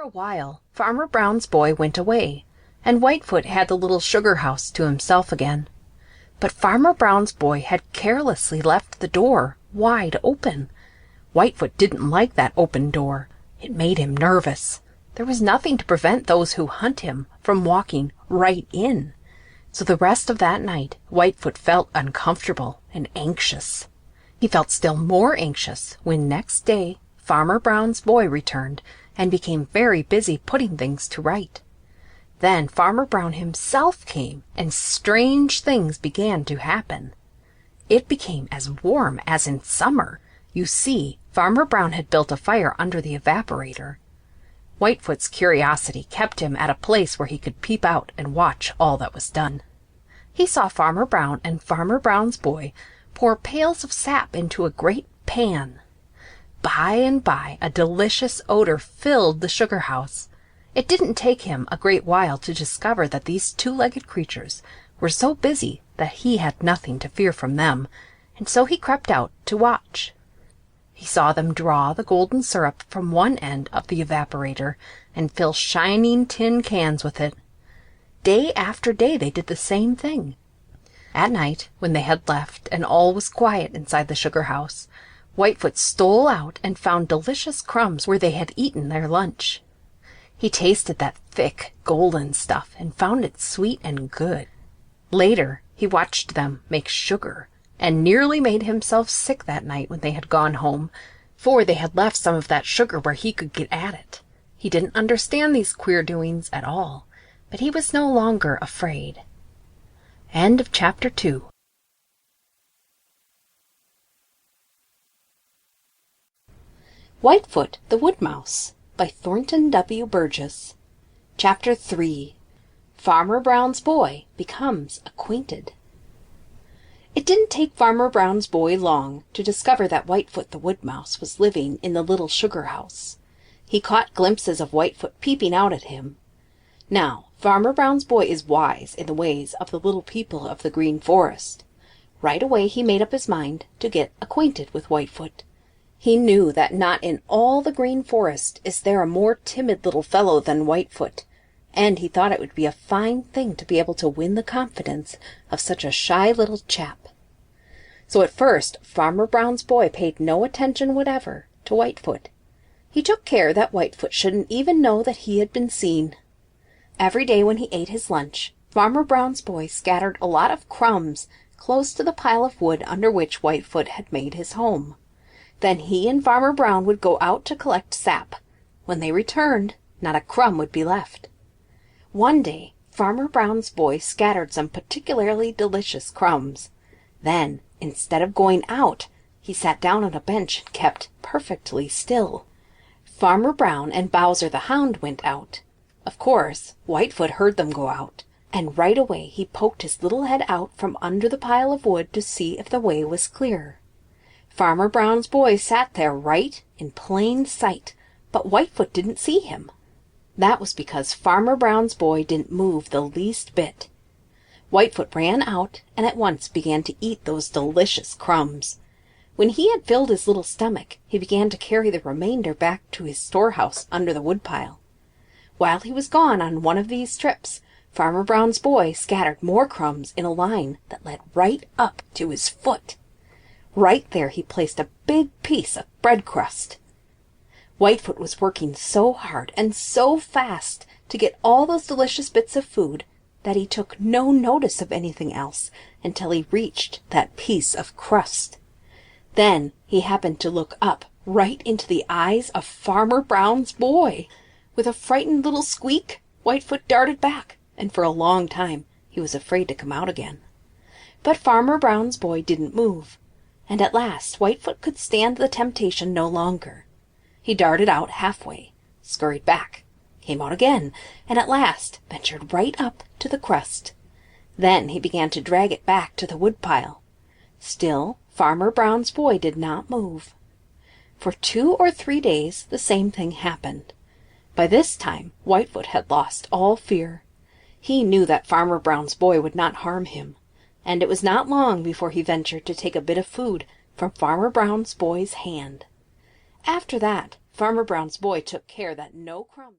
a while, Farmer Brown's boy went away, and Whitefoot had the little sugar house to himself again. But Farmer Brown's boy had carelessly left the door wide open. Whitefoot didn't like that open door. It made him nervous. There was nothing to prevent those who hunt him from walking right in. So the rest of that night, Whitefoot felt uncomfortable and anxious. He felt still more anxious when next day Farmer Brown's boy returned and became very busy putting things to right. Then Farmer Brown himself came, and strange things began to happen. It became as warm as in summer. You see, Farmer Brown had built a fire under the evaporator. Whitefoot's curiosity kept him at a place where he could peep out and watch all that was done. He saw Farmer Brown and Farmer Brown's boy pour pails of sap into a great pan. By and by a delicious odor filled the sugar house. It didn't take him a great while to discover that these two-legged creatures were so busy that he had nothing to fear from them, and so he crept out to watch. He saw them draw the golden syrup from one end of the evaporator and fill shining tin cans with it. Day after day they did the same thing. At night, when they had left and all was quiet inside the sugar house, Whitefoot stole out and found delicious crumbs where they had eaten their lunch. He tasted that thick, golden stuff and found it sweet and good. Later, he watched them make sugar, and nearly made himself sick that night when they had gone home, for they had left some of that sugar where he could get at it. He didn't understand these queer doings at all, but he was no longer afraid. End of Chapter 2. Whitefoot the Wood Mouse by Thornton W. Burgess. Chapter 3. Farmer Brown's Boy Becomes Acquainted. It didn't take Farmer Brown's boy long to discover that Whitefoot the Wood Mouse was living in the little sugar house. He caught glimpses of Whitefoot peeping out at him. Now, Farmer Brown's boy is wise in the ways of the little people of the Green Forest. Right away he made up his mind to get acquainted with Whitefoot. He knew that not in all the Green Forest is there a more timid little fellow than Whitefoot, and he thought it would be a fine thing to be able to win the confidence of such a shy little chap. So at first Farmer Brown's boy paid no attention whatever to Whitefoot. He took care that Whitefoot shouldn't even know that he had been seen. Every day when he ate his lunch, Farmer Brown's boy scattered a lot of crumbs close to the pile of wood under which Whitefoot had made his home. Then he and Farmer Brown would go out to collect sap. When they returned, not a crumb would be left. One day, Farmer Brown's boy scattered some particularly delicious crumbs. Then, instead of going out, he sat down on a bench and kept perfectly still. Farmer Brown and Bowser the Hound went out. Of course, Whitefoot heard them go out, and right away he poked his little head out from under the pile of wood to see if the way was clear. Farmer Brown's boy sat there right in plain sight, but Whitefoot didn't see him. That was because Farmer Brown's boy didn't move the least bit. Whitefoot ran out and at once began to eat those delicious crumbs. When he had filled his little stomach, he began to carry the remainder back to his storehouse under the woodpile. While he was gone on one of these trips, Farmer Brown's boy scattered more crumbs in a line that led right up to his foot. Right there he placed a big piece of bread crust. Whitefoot was working so hard and so fast to get all those delicious bits of food that he took no notice of anything else until he reached that piece of crust. Then he happened to look up right into the eyes of Farmer Brown's boy. With a frightened little squeak, Whitefoot darted back, and for a long time he was afraid to come out again. But Farmer Brown's boy didn't move, and at last Whitefoot could stand the temptation no longer. He darted out halfway, scurried back, came out again, and at last ventured right up to the crust. Then he began to drag it back to the woodpile. Still, Farmer Brown's boy did not move. For 2 or 3 days the same thing happened. By this time Whitefoot had lost all fear. He knew that Farmer Brown's boy would not harm him, and it was not long before he ventured to take a bit of food from Farmer Brown's boy's hand. After that, Farmer Brown's boy took care that no crumbs